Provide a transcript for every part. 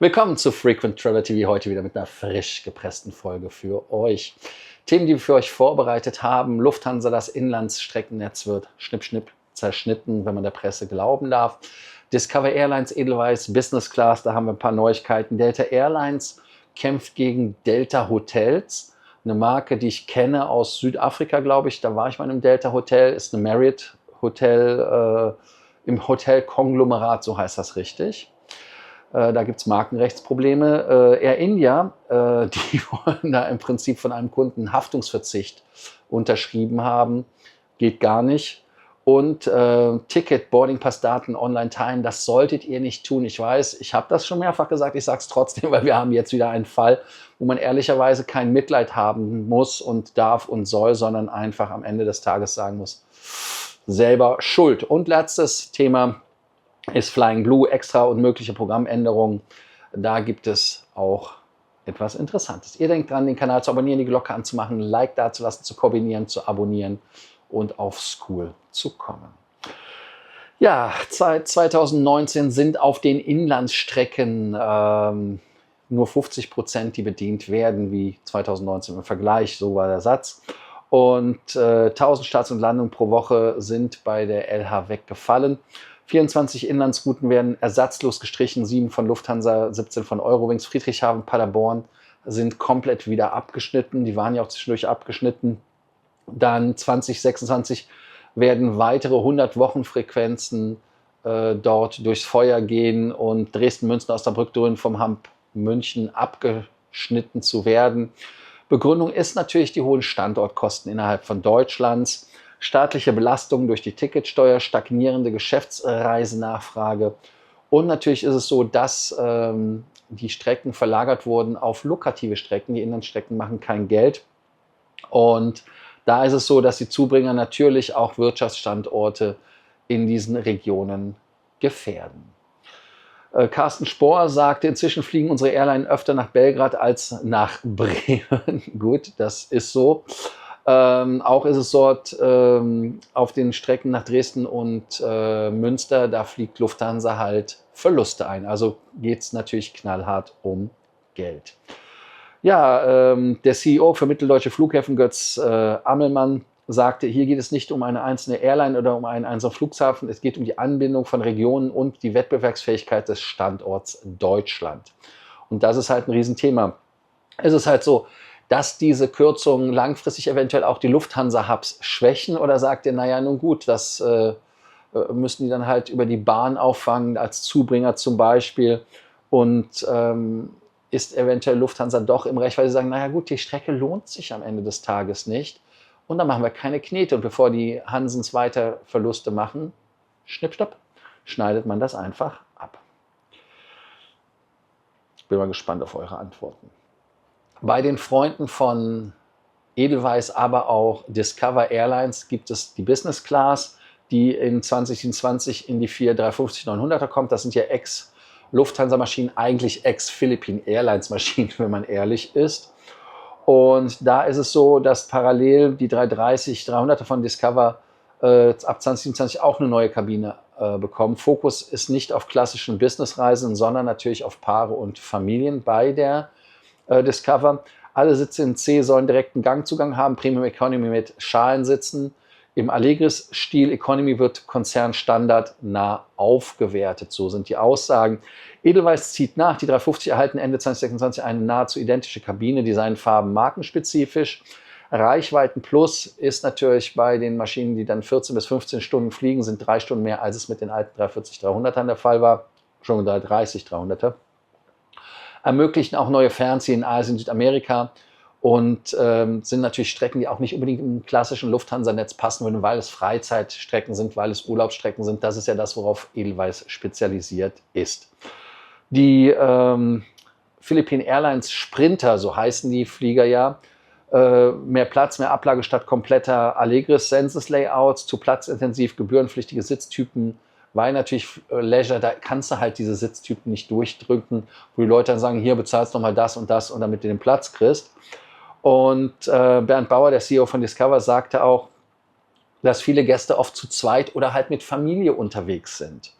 Willkommen zu Frequent Traveler TV, heute wieder mit einer frisch gepressten Folge für euch. Themen, die wir für euch vorbereitet haben: Lufthansa, das Inlandsstreckennetz wird schnipp, schnipp zerschnitten, wenn man der Presse glauben darf. Discover Airlines, Edelweiss, Business Class, da haben wir ein paar Neuigkeiten. Delta Airlines kämpft gegen Delta Hotels, eine Marke, die ich kenne aus Südafrika, glaube ich. Da war ich mal in einem Delta Hotel, ist ein Marriott Hotel im Hotel-Konglomerat, so heißt das richtig. Da gibt es Markenrechtsprobleme. Air India, die wollen da im Prinzip von einem Kunden Haftungsverzicht unterschrieben haben. Geht gar nicht. Und Ticket, Boardingpass-Daten online teilen, das solltet ihr nicht tun. Ich weiß, ich habe das schon mehrfach gesagt, ich sage es trotzdem, weil wir haben jetzt wieder einen Fall, wo man ehrlicherweise kein Mitleid haben muss und darf und soll, sondern einfach am Ende des Tages sagen muss, selber schuld. Und letztes Thema ist Flying Blue, extra und mögliche Programmänderungen. Da gibt es auch etwas Interessantes. Ihr denkt dran, den Kanal zu abonnieren, die Glocke anzumachen, ein Like dazulassen, zu kombinieren, zu abonnieren und auf School zu kommen. Ja, seit 2019 sind auf den Inlandsstrecken nur 50%, die bedient werden, wie 2019 im Vergleich, so war der Satz. Und 1000 Starts und Landungen pro Woche sind bei der LH weggefallen. 24 Inlandsrouten werden ersatzlos gestrichen, 7 von Lufthansa, 17 von Eurowings. Friedrichshafen, Paderborn sind komplett wieder abgeschnitten. Die waren ja auch zwischendurch abgeschnitten. Dann 2026 werden weitere 100 Wochenfrequenzen dort durchs Feuer gehen und Dresden, Münster, Osnabrück drohen vom Hump München abgeschnitten zu werden. Begründung ist natürlich die hohen Standortkosten innerhalb von Deutschlands, staatliche Belastungen durch die Ticketsteuer, stagnierende Geschäftsreisenachfrage. Und natürlich ist es so, dass die Strecken verlagert wurden auf lukrative Strecken. Die Inlandsstrecken machen kein Geld. Und da ist es so, dass die Zubringer natürlich auch Wirtschaftsstandorte in diesen Regionen gefährden. Carsten Spohr sagte, inzwischen fliegen unsere Airline öfter nach Belgrad als nach Bremen. Gut, das ist so. Auch ist es dort auf den Strecken nach Dresden und Münster, da fliegt Lufthansa halt Verluste ein. Also geht es natürlich knallhart um Geld. Ja, der CEO für Mitteldeutsche Flughäfen, Götz Ammelmann, sagte, hier geht es nicht um eine einzelne Airline oder um einen einzelnen Flughafen, es geht um die Anbindung von Regionen und die Wettbewerbsfähigkeit des Standorts Deutschland. Und das ist halt ein Riesenthema. Es ist halt so, dass diese Kürzungen langfristig eventuell auch die Lufthansa-Hubs schwächen, oder sagt ihr, naja, nun gut, das müssen die dann halt über die Bahn auffangen, als Zubringer zum Beispiel, und ist eventuell Lufthansa doch im Recht, weil sie sagen, naja gut, die Strecke lohnt sich am Ende des Tages nicht und dann machen wir keine Knete, und bevor die Hansens weiter Verluste machen, schnipp, schnapp, schneidet man das einfach ab. Bin mal gespannt auf eure Antworten. Bei den Freunden von Edelweiss, aber auch Discover Airlines gibt es die Business Class, die in 2020 in die 4-350-900er kommt. Das sind ja Ex-Lufthansa-Maschinen, eigentlich Ex-Philippine Airlines-Maschinen, wenn man ehrlich ist. Und da ist es so, dass parallel die 330-300er von Discover ab 2027 auch eine neue Kabine bekommen. Fokus ist nicht auf klassischen Businessreisen, sondern natürlich auf Paare und Familien bei der Discover. Alle Sitze in C sollen direkten Gangzugang haben, Premium Economy mit Schalensitzen. Im Allegris-Stil Economy wird Konzernstandard nah aufgewertet. So sind die Aussagen. Edelweiss zieht nach. Die 350 erhalten Ende 2026 eine nahezu identische Kabine, Designfarben markenspezifisch. Reichweiten Plus ist natürlich bei den Maschinen, die dann 14 bis 15 Stunden fliegen, sind 3 Stunden mehr, als es mit den alten 340-300ern der Fall war. Schon 330-300er. Ermöglichen auch neue Fernziehen in Asien, Südamerika und sind natürlich Strecken, die auch nicht unbedingt im klassischen Lufthansa-Netz passen würden, weil es Freizeitstrecken sind, weil es Urlaubsstrecken sind. Das ist ja das, worauf Edelweiss spezialisiert ist. Die Philippine Airlines Sprinter, so heißen die Flieger ja, mehr Platz, mehr Ablage statt kompletter Allegris Senses Layouts, zu platzintensiv, gebührenpflichtige Sitztypen, weil natürlich Leisure, da kannst du halt diese Sitztypen nicht durchdrücken, wo die Leute dann sagen, hier bezahlst du nochmal das und damit du den Platz kriegst. Und Bernd Bauer, der CEO von Discover, sagte auch, dass viele Gäste oft zu zweit oder halt mit Familie unterwegs sind.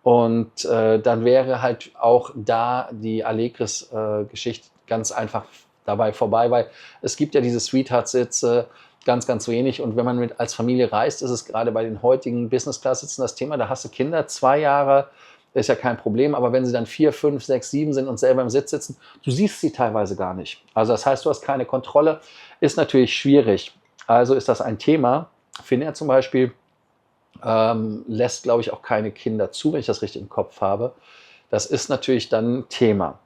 Und dann wäre halt auch da die Allegris-Geschichte ganz einfach dabei vorbei, weil es gibt ja diese Sweetheart-Sitze, ganz, ganz wenig. Und wenn man als Familie reist, ist es gerade bei den heutigen Business-Class-Sitzen das Thema, da hast du Kinder, 2 Jahre, ist ja kein Problem, aber wenn sie dann 4, 5, 6, 7 sind und selber im Sitz sitzen, du siehst sie teilweise gar nicht. Also das heißt, du hast keine Kontrolle, ist natürlich schwierig. Also ist das ein Thema. Finnair zum Beispiel lässt, glaube ich, auch keine Kinder zu, wenn ich das richtig im Kopf habe. Das ist natürlich dann ein Thema.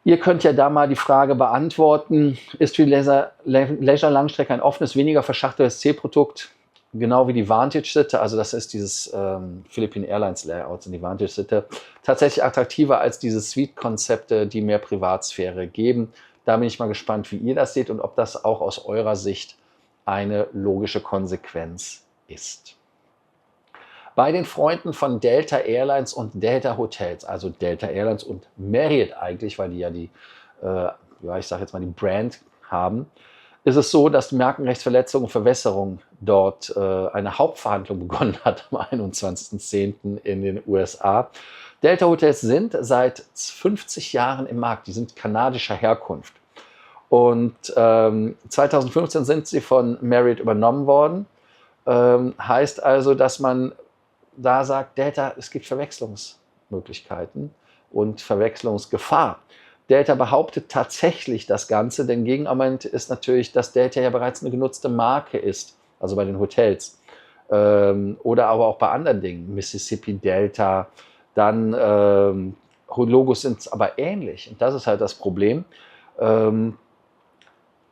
Ihr könnt ja da mal die Frage beantworten, ist für die Leisure-Langstrecke ein offenes, weniger verschachteltes C-Produkt, genau wie die Vantage-Sitte, also das ist dieses Philippine Airlines Layout und die Vantage-Sitte, tatsächlich attraktiver als diese Suite-Konzepte, die mehr Privatsphäre geben. Da bin ich mal gespannt, wie ihr das seht und ob das auch aus eurer Sicht eine logische Konsequenz ist. Bei den Freunden von Delta Airlines und Delta Hotels, also Delta Airlines und Marriott eigentlich, weil die ja die, ja, ich sage jetzt mal die Brand haben, ist es so, dass die Markenrechtsverletzung und Verwässerung dort eine Hauptverhandlung begonnen hat am 21.10. in den USA. Delta Hotels sind seit 50 Jahren im Markt, die sind kanadischer Herkunft. Und 2015 sind sie von Marriott übernommen worden. Heißt also, dass man da sagt, Delta, es gibt Verwechslungsmöglichkeiten und Verwechslungsgefahr. Delta behauptet tatsächlich das Ganze, denn Gegenargument ist natürlich, dass Delta ja bereits eine genutzte Marke ist, also bei den Hotels. Oder aber auch bei anderen Dingen, Mississippi Delta, dann Logos sind aber ähnlich. Und das ist halt das Problem.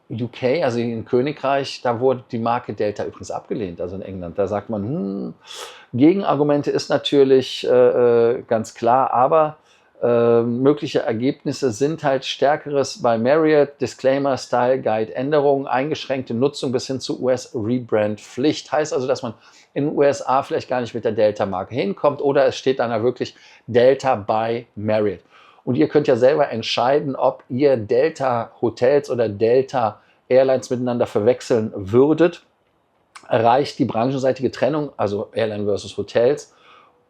UK, also in Königreich, da wurde die Marke Delta übrigens abgelehnt, also in England. Da sagt man, Gegenargumente ist natürlich ganz klar, aber mögliche Ergebnisse sind halt stärkeres bei Marriott, Disclaimer, Style Guide, Änderungen, eingeschränkte Nutzung bis hin zu US-Rebrand-Pflicht. Heißt also, dass man in den USA vielleicht gar nicht mit der Delta-Marke hinkommt oder es steht dann da wirklich Delta by Marriott. Und ihr könnt ja selber entscheiden, ob ihr Delta Hotels oder Delta Airlines miteinander verwechseln würdet. Reicht die branchenseitige Trennung, also Airline versus Hotels,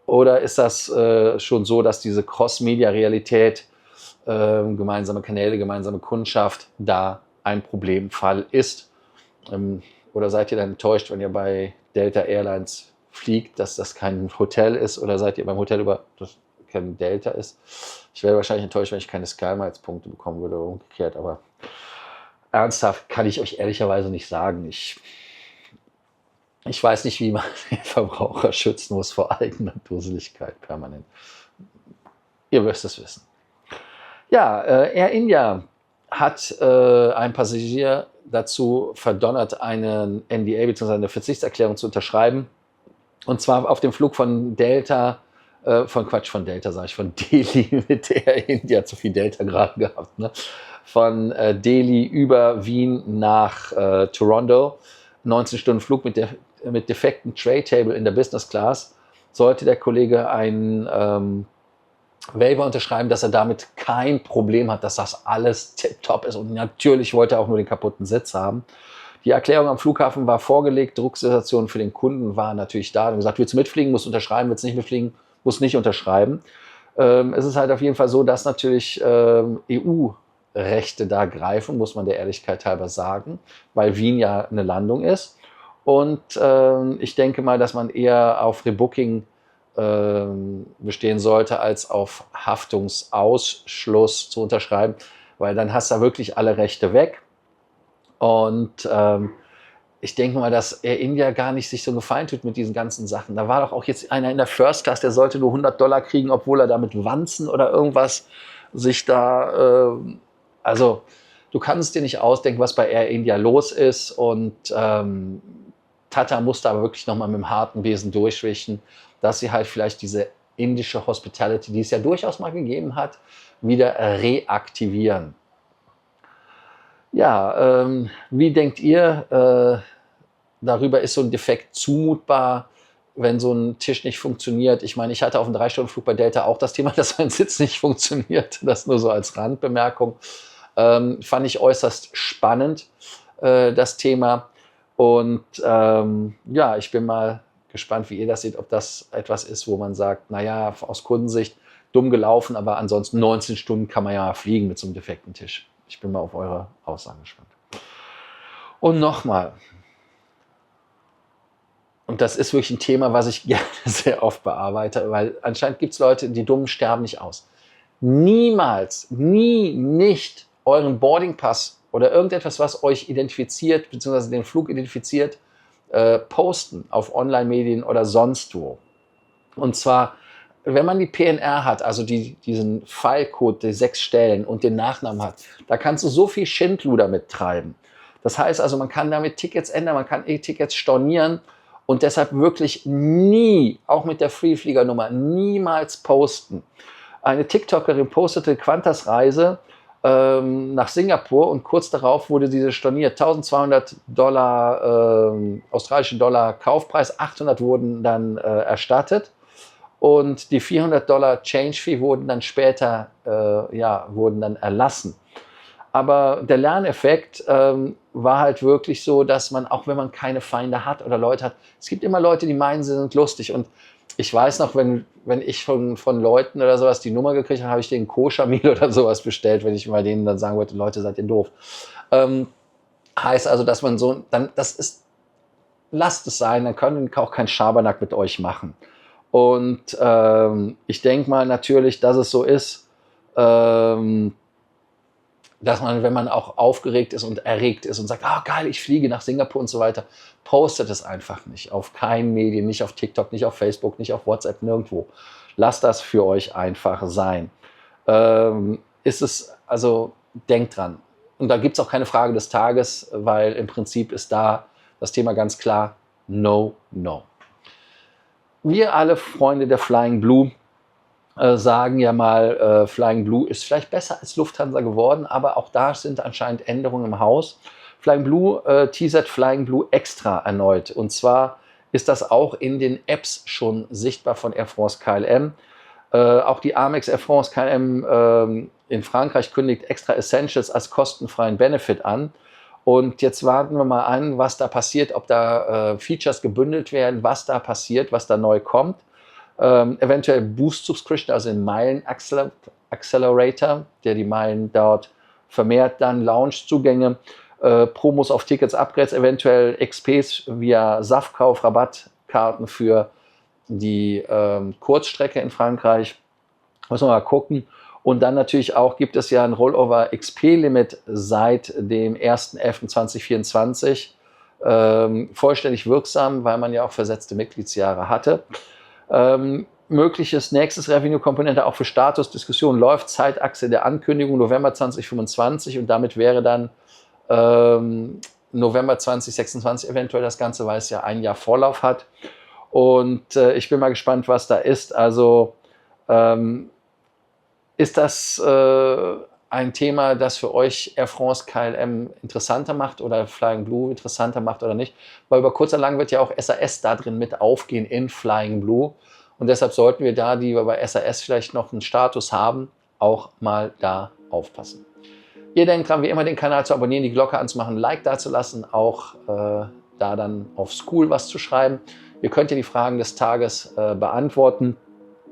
oder ist das schon so, dass diese Cross-Media-Realität, gemeinsame Kanäle, gemeinsame Kundschaft, da ein Problemfall ist? Oder seid ihr dann enttäuscht, wenn ihr bei Delta Airlines fliegt, dass das kein Hotel ist? Oder seid ihr beim Hotel über das kein Delta ist? Ich wäre wahrscheinlich enttäuscht, wenn ich keine SkyMiles-Punkte bekommen würde oder umgekehrt, aber ernsthaft kann ich euch ehrlicherweise nicht sagen. Ich weiß nicht, wie man den Verbraucher schützen muss vor eigener Dusseligkeit permanent. Ihr müsst es wissen. Ja, Air India hat einen Passagier dazu verdonnert, eine NDA bzw. eine Verzichtserklärung zu unterschreiben. Und zwar auf dem Flug von Delta, von Delhi mit Air India, zu viel Delta gerade gehabt, ne? Von Delhi über Wien nach Toronto, 19 Stunden Flug mit defekten Tray-Table in der Business Class, sollte der Kollege einen Waiver unterschreiben, dass er damit kein Problem hat, dass das alles tipptopp ist. Und natürlich wollte er auch nur den kaputten Sitz haben. Die Erklärung am Flughafen war vorgelegt, Drucksituation für den Kunden war natürlich da. Er hat gesagt, willst du mitfliegen, musst du unterschreiben, willst du nicht mitfliegen, musst nicht unterschreiben. Es ist halt auf jeden Fall so, dass natürlich EU-Rechte da greifen, muss man der Ehrlichkeit halber sagen, weil Wien ja eine Landung ist. Und ich denke mal, dass man eher auf Rebooking bestehen sollte, als auf Haftungsausschluss zu unterschreiben, weil dann hast du wirklich alle Rechte weg. Und ich denke mal, dass Air India gar nicht sich so gefallen tut mit diesen ganzen Sachen. Da war doch auch jetzt einer in der First Class, der sollte nur $100 kriegen, obwohl er da mit Wanzen oder irgendwas sich da, also du kannst dir nicht ausdenken, was bei Air India los ist. Und Tata musste aber wirklich nochmal mit dem harten Besen durchwischen, dass sie halt vielleicht diese indische Hospitality, die es ja durchaus mal gegeben hat, wieder reaktivieren. Ja, wie denkt ihr darüber, ist so ein Defekt zumutbar, wenn so ein Tisch nicht funktioniert? Ich meine, ich hatte auf einem 3-Stunden-Flug bei Delta auch das Thema, dass mein Sitz nicht funktioniert. Das nur so als Randbemerkung. Fand ich äußerst spannend, das Thema. Und ja, ich bin mal gespannt, wie ihr das seht, ob das etwas ist, wo man sagt, naja, aus Kundensicht dumm gelaufen, aber ansonsten 19 Stunden kann man ja fliegen mit so einem defekten Tisch. Ich bin mal auf eure Aussagen gespannt. Und nochmal, und das ist wirklich ein Thema, was ich gerne sehr oft bearbeite, weil anscheinend gibt es Leute, die Dummen sterben nicht aus. Niemals, nicht euren Boardingpass oder irgendetwas, was euch identifiziert, beziehungsweise den Flug identifiziert, posten auf Online-Medien oder sonst wo. Und zwar, wenn man die PNR hat, also diesen File-Code, die 6 Stellen und den Nachnamen hat, da kannst du so viel Schindluder mittreiben. Das heißt also, man kann damit Tickets ändern, man kann E-Tickets stornieren und deshalb wirklich nie, auch mit der Freeflieger-Nummer, niemals posten. Eine TikTokerin postete Qantas-Reise nach Singapur und kurz darauf wurde diese storniert. $1200 australische Dollar Kaufpreis, 800 wurden dann erstattet und die $400 Change Fee wurden dann später wurden dann erlassen. Aber der Lerneffekt war halt wirklich so, dass man, auch wenn man keine Feinde hat oder Leute hat, es gibt immer Leute, die meinen, sie sind lustig. Und ich weiß noch, wenn ich von Leuten oder sowas die Nummer gekriegt habe, habe ich denen Koscher-Meal oder sowas bestellt, wenn ich mal denen dann sagen wollte, Leute, seid ihr doof. Heißt also, dass man so, dann, lasst es sein, dann können auch kein Schabernack mit euch machen. Und ich denke mal natürlich, dass es so ist, dass man, wenn man auch aufgeregt ist und erregt ist und sagt, ah geil, ich fliege nach Singapur und so weiter, postet es einfach nicht. Auf keinen Medien, nicht auf TikTok, nicht auf Facebook, nicht auf WhatsApp, nirgendwo. Lasst das für euch einfach sein. Also denkt dran. Und da gibt es auch keine Frage des Tages, weil im Prinzip ist da das Thema ganz klar, no. Wir alle Freunde der Flying Blue sagen ja mal, Flying Blue ist vielleicht besser als Lufthansa geworden, aber auch da sind anscheinend Änderungen im Haus. Flying Blue teasert Flying Blue extra erneut. Und zwar ist das auch in den Apps schon sichtbar von Air France KLM. Auch die Amex Air France KLM in Frankreich kündigt Extra Essentials als kostenfreien Benefit an. Und jetzt warten wir mal an, was da passiert, ob da Features gebündelt werden, was da passiert, was da neu kommt. Eventuell Boost Subscription, also den Meilen Accelerator, der die Meilen dort vermehrt, dann Lounge-Zugänge, Promos auf Tickets, Upgrades, eventuell XPs via Saftkauf, Rabattkarten für die Kurzstrecke in Frankreich. Müssen wir mal gucken. Und dann natürlich auch gibt es ja ein Rollover XP-Limit seit dem 1.11.2024. Vollständig wirksam, weil man ja auch versetzte Mitgliedsjahre hatte. Mögliches nächstes Revenue-Komponente auch für Status, Diskussion läuft, Zeitachse der Ankündigung November 2025 und damit wäre dann November 2026 eventuell das Ganze, weil es ja ein Jahr Vorlauf hat. Und ich bin mal gespannt, was da ist. Also ist das ein Thema, das für euch Air France KLM interessanter macht oder Flying Blue interessanter macht oder nicht? Weil über kurz oder lang wird ja auch SAS da drin mit aufgehen in Flying Blue. Und deshalb sollten wir da, die wir bei SAS vielleicht noch einen Status haben, auch mal da aufpassen. Ihr denkt dran, wie immer den Kanal zu abonnieren, die Glocke anzumachen, ein Like dazulassen, auch da dann auf School was zu schreiben. Ihr könnt ja die Fragen des Tages beantworten.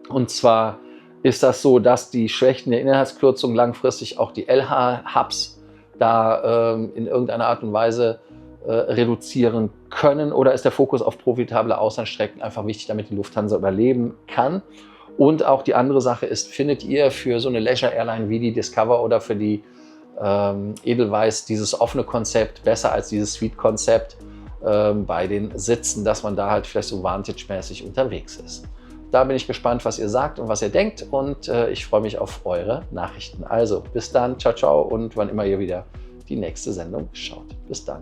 Und zwar ist das so, dass die Schwächen der Inhaltskürzung langfristig auch die LH-Hubs da in irgendeiner Art und Weise reduzieren können? Oder ist der Fokus auf profitable Auslandsstrecken einfach wichtig, damit die Lufthansa überleben kann? Und auch die andere Sache ist, findet ihr für so eine Leisure-Airline wie die Discover oder für die Edelweiss dieses offene Konzept besser als dieses Suite-Konzept bei den Sitzen, dass man da halt vielleicht so Vantage-mäßig unterwegs ist? Da bin ich gespannt, was ihr sagt und was ihr denkt und ich freue mich auf eure Nachrichten. Also bis dann, ciao, ciao und wann immer ihr wieder die nächste Sendung schaut. Bis dann.